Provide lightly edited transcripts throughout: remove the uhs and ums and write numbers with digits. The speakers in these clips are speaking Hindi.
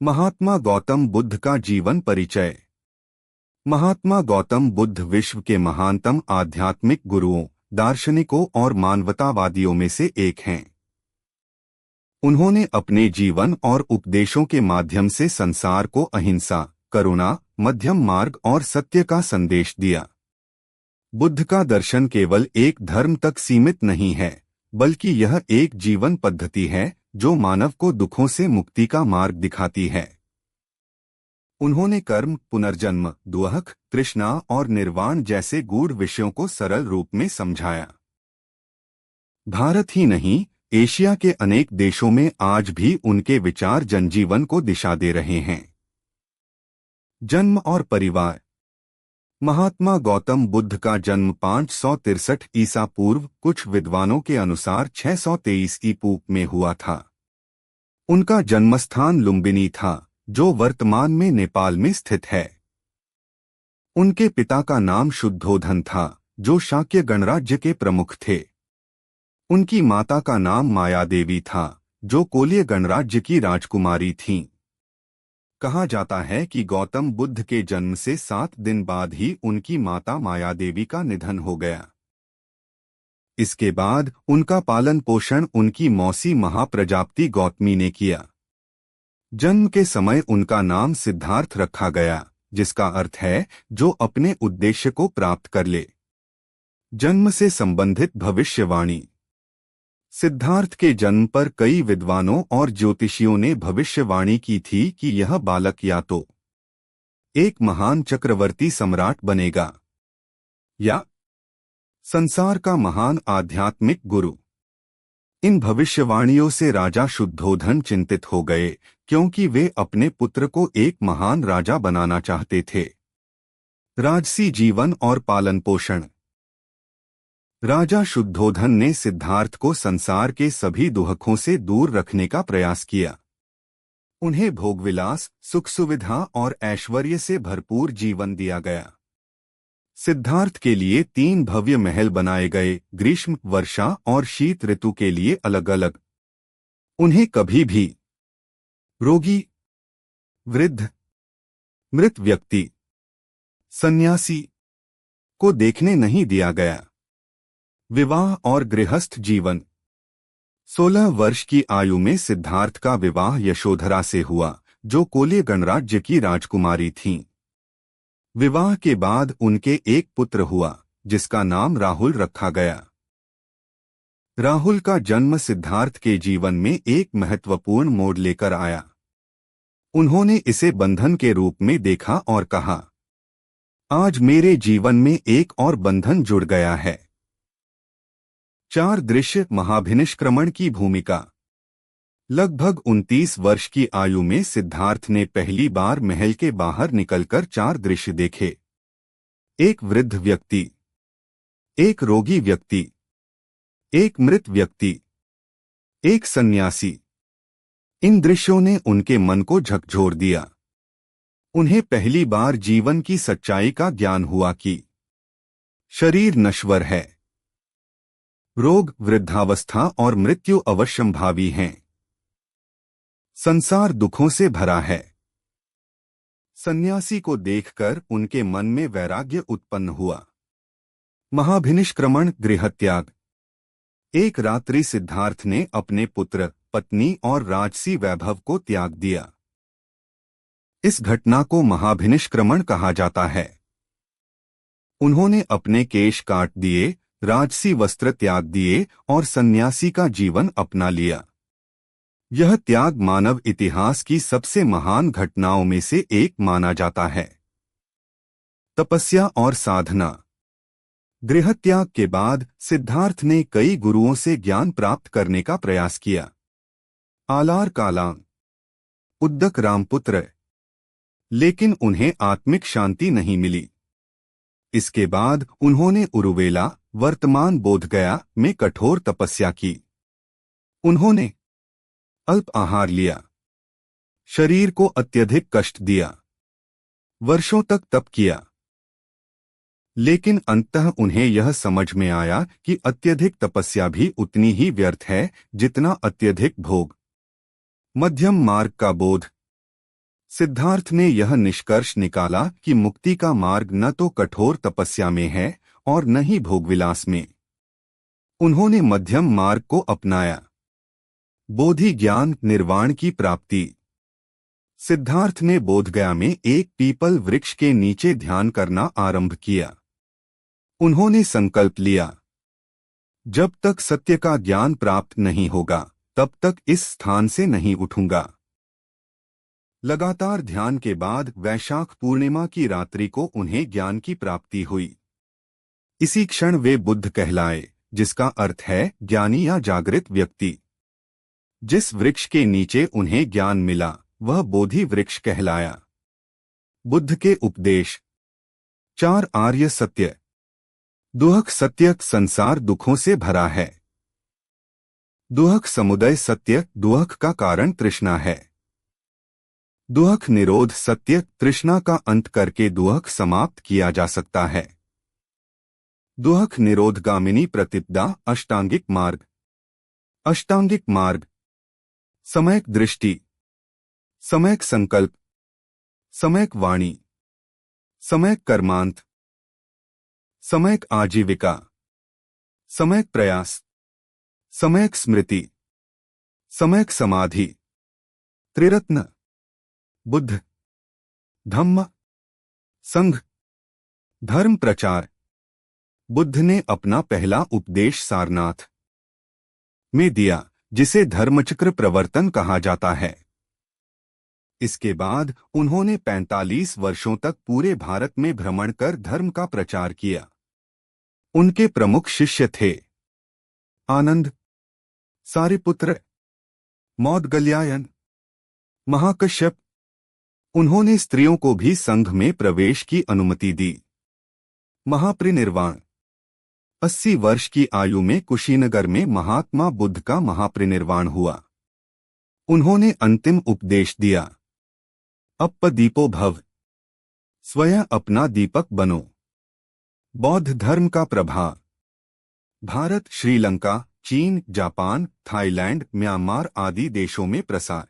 महात्मा गौतम बुद्ध का जीवन परिचय। महात्मा गौतम बुद्ध विश्व के महानतम आध्यात्मिक गुरुओं, दार्शनिकों और मानवतावादियों में से एक हैं। उन्होंने अपने जीवन और उपदेशों के माध्यम से संसार को अहिंसा, करुणा, मध्यम मार्ग और सत्य का संदेश दिया। बुद्ध का दर्शन केवल एक धर्म तक सीमित नहीं है, बल्कि यह एक जीवन पद्धति है जो मानव को दुखों से मुक्ति का मार्ग दिखाती है। उन्होंने कर्म, पुनर्जन्म, दुख, तृष्णा और निर्वाण जैसे गूढ़ विषयों को सरल रूप में समझाया। भारत ही नहीं, एशिया के अनेक देशों में आज भी उनके विचार जनजीवन को दिशा दे रहे हैं। जन्म और परिवार। महात्मा गौतम बुद्ध का जन्म 563 ईसा पूर्व, कुछ विद्वानों के अनुसार 623 ईपू में हुआ था। उनका जन्मस्थान लुम्बिनी था, जो वर्तमान में नेपाल में स्थित है। उनके पिता का नाम शुद्धोधन था, जो शाक्य गणराज्य के प्रमुख थे। उनकी माता का नाम माया देवी था, जो कोलिय गणराज्य की राजकुमारी थीं। कहा जाता है कि गौतम बुद्ध के जन्म से 7 दिन बाद ही उनकी माता माया देवी का निधन हो गया। इसके बाद उनका पालन पोषण उनकी मौसी महाप्रजापति गौतमी ने किया। जन्म के समय उनका नाम सिद्धार्थ रखा गया, जिसका अर्थ है जो अपने उद्देश्य को प्राप्त कर ले। जन्म से संबंधित भविष्यवाणी। सिद्धार्थ के जन्म पर कई विद्वानों और ज्योतिषियों ने भविष्यवाणी की थी कि यह बालक या तो एक महान चक्रवर्ती सम्राट बनेगा या संसार का महान आध्यात्मिक गुरु। इन भविष्यवाणियों से राजा शुद्धोधन चिंतित हो गए, क्योंकि वे अपने पुत्र को एक महान राजा बनाना चाहते थे। राजसी जीवन और पालन पोषण। राजा शुद्धोधन ने सिद्धार्थ को संसार के सभी दुखों से दूर रखने का प्रयास किया। उन्हें भोगविलास, सुख सुविधा और ऐश्वर्य से भरपूर जीवन दिया गया। सिद्धार्थ के लिए 3 भव्य महल बनाए गए, ग्रीष्म, वर्षा और शीत ऋतु के लिए अलग अलग। उन्हें कभी भी रोगी, वृद्ध, मृत व्यक्ति, सन्यासी को देखने नहीं दिया गया। विवाह और गृहस्थ जीवन। 16 वर्ष की आयु में सिद्धार्थ का विवाह यशोधरा से हुआ, जो कोलिय गणराज्य की राजकुमारी थीं। विवाह के बाद उनके एक पुत्र हुआ, जिसका नाम राहुल रखा गया। राहुल का जन्म सिद्धार्थ के जीवन में एक महत्वपूर्ण मोड़ लेकर आया। उन्होंने इसे बंधन के रूप में देखा और कहा, आज मेरे जीवन में एक और बंधन जुड़ गया है। 4 दृश्य। महाभिनिष्क्रमण की भूमिका। लगभग 29 वर्ष की आयु में सिद्धार्थ ने पहली बार महल के बाहर निकलकर 4 दृश्य देखे। एक वृद्ध व्यक्ति, एक रोगी व्यक्ति, एक मृत व्यक्ति, एक सन्यासी। इन दृश्यों ने उनके मन को झकझोर दिया। उन्हें पहली बार जीवन की सच्चाई का ज्ञान हुआ कि शरीर नश्वर है, रोग, वृद्धावस्था और मृत्यु अवश्यंभावी हैं। संसार दुखों से भरा है। सन्यासी को देखकर उनके मन में वैराग्य उत्पन्न हुआ। महाभिनिष्क्रमण, गृहत्याग। एक रात्रि सिद्धार्थ ने अपने पुत्र, पत्नी और राजसी वैभव को त्याग दिया। इस घटना को महाभिनिष्क्रमण कहा जाता है। उन्होंने अपने केश काट दिए, राजसी वस्त्र त्याग दिए और सन्यासी का जीवन अपना लिया। यह त्याग मानव इतिहास की सबसे महान घटनाओं में से एक माना जाता है। तपस्या और साधना। गृहत्याग के बाद सिद्धार्थ ने कई गुरुओं से ज्ञान प्राप्त करने का प्रयास किया। आलार कालांग, उद्दक रामपुत्र, लेकिन उन्हें आत्मिक शांति नहीं मिली। इसके बाद उन्होंने उरुवेला, वर्तमान बोधगया में कठोर तपस्या की। उन्होंने अल्प आहार लिया, शरीर को अत्यधिक कष्ट दिया, वर्षों तक तप किया। लेकिन अंततः उन्हें यह समझ में आया कि अत्यधिक तपस्या भी उतनी ही व्यर्थ है जितना अत्यधिक भोग। मध्यम मार्ग का बोध। सिद्धार्थ ने यह निष्कर्ष निकाला कि मुक्ति का मार्ग न तो कठोर तपस्या में है और न ही भोगविलास में। उन्होंने मध्यम मार्ग को अपनाया। बोधि ज्ञान निर्वाण की प्राप्ति। सिद्धार्थ ने बोधगया में एक पीपल वृक्ष के नीचे ध्यान करना आरंभ किया। उन्होंने संकल्प लिया, जब तक सत्य का ज्ञान प्राप्त नहीं होगा तब तक इस स्थान से नहीं उठूंगा। लगातार ध्यान के बाद वैशाख पूर्णिमा की रात्रि को उन्हें ज्ञान की प्राप्ति हुई। इसी क्षण वे बुद्ध कहलाए, जिसका अर्थ है ज्ञानी या जागृत व्यक्ति। जिस वृक्ष के नीचे उन्हें ज्ञान मिला वह बोधि वृक्ष कहलाया। बुद्ध के उपदेश। 4 आर्य सत्य। दुहक सत्य, संसार दुखों से भरा है। दुहक समुदय सत्य, दुहक का कारण तृष्णा है। दुहक निरोध सत्य, तृष्णा का अंत करके दुहक समाप्त किया जा सकता है। दुहक निरोधगामिनी प्रतिपदा, अष्टांगिक मार्ग। अष्टांगिक मार्ग। सम्यक दृष्टि, सम्यक संकल्प, सम्यक वाणी, सम्यक कर्मांत, सम्यक आजीविका, सम्यक प्रयास, सम्यक स्मृति, सम्यक समाधि। त्रिरत्न। बुद्ध, धम्म, संघ। धर्म प्रचार। बुद्ध ने अपना पहला उपदेश सारनाथ में दिया, जिसे धर्मचक्र प्रवर्तन कहा जाता है। इसके बाद उन्होंने 45 वर्षों तक पूरे भारत में भ्रमण कर धर्म का प्रचार किया। उनके प्रमुख शिष्य थे आनंद, सारिपुत्र, मौदगल्यायन, महाकश्यप। उन्होंने स्त्रियों को भी संघ में प्रवेश की अनुमति दी। महापरिनिर्वाण। 80 वर्ष की आयु में कुशीनगर में महात्मा बुद्ध का महापरिनिर्वाण हुआ। उन्होंने अंतिम उपदेश दिया, अप्पदीपो भव, स्वयं अपना दीपक बनो। बौद्ध धर्म का प्रभाव। भारत, श्रीलंका, चीन, जापान, थाईलैंड, म्यांमार आदि देशों में प्रसार।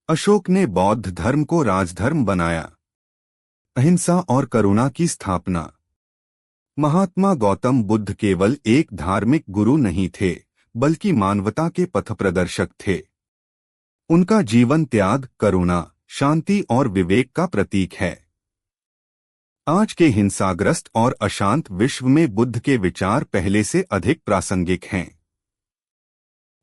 अशोक ने बौद्ध धर्म को राजधर्म बनाया। अहिंसा और करुणा की स्थापना। महात्मा गौतम बुद्ध केवल एक धार्मिक गुरु नहीं थे, बल्कि मानवता के पथप्रदर्शक थे। उनका जीवन त्याग, करुणा, शांति और विवेक का प्रतीक है। आज के हिंसाग्रस्त और अशांत विश्व में बुद्ध के विचार पहले से अधिक प्रासंगिक हैं।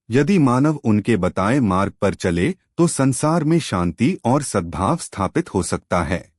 यदि मानव उनके बताए मार्ग पर चले तो संसार में शांति और सद्भाव स्थापित हो सकता है।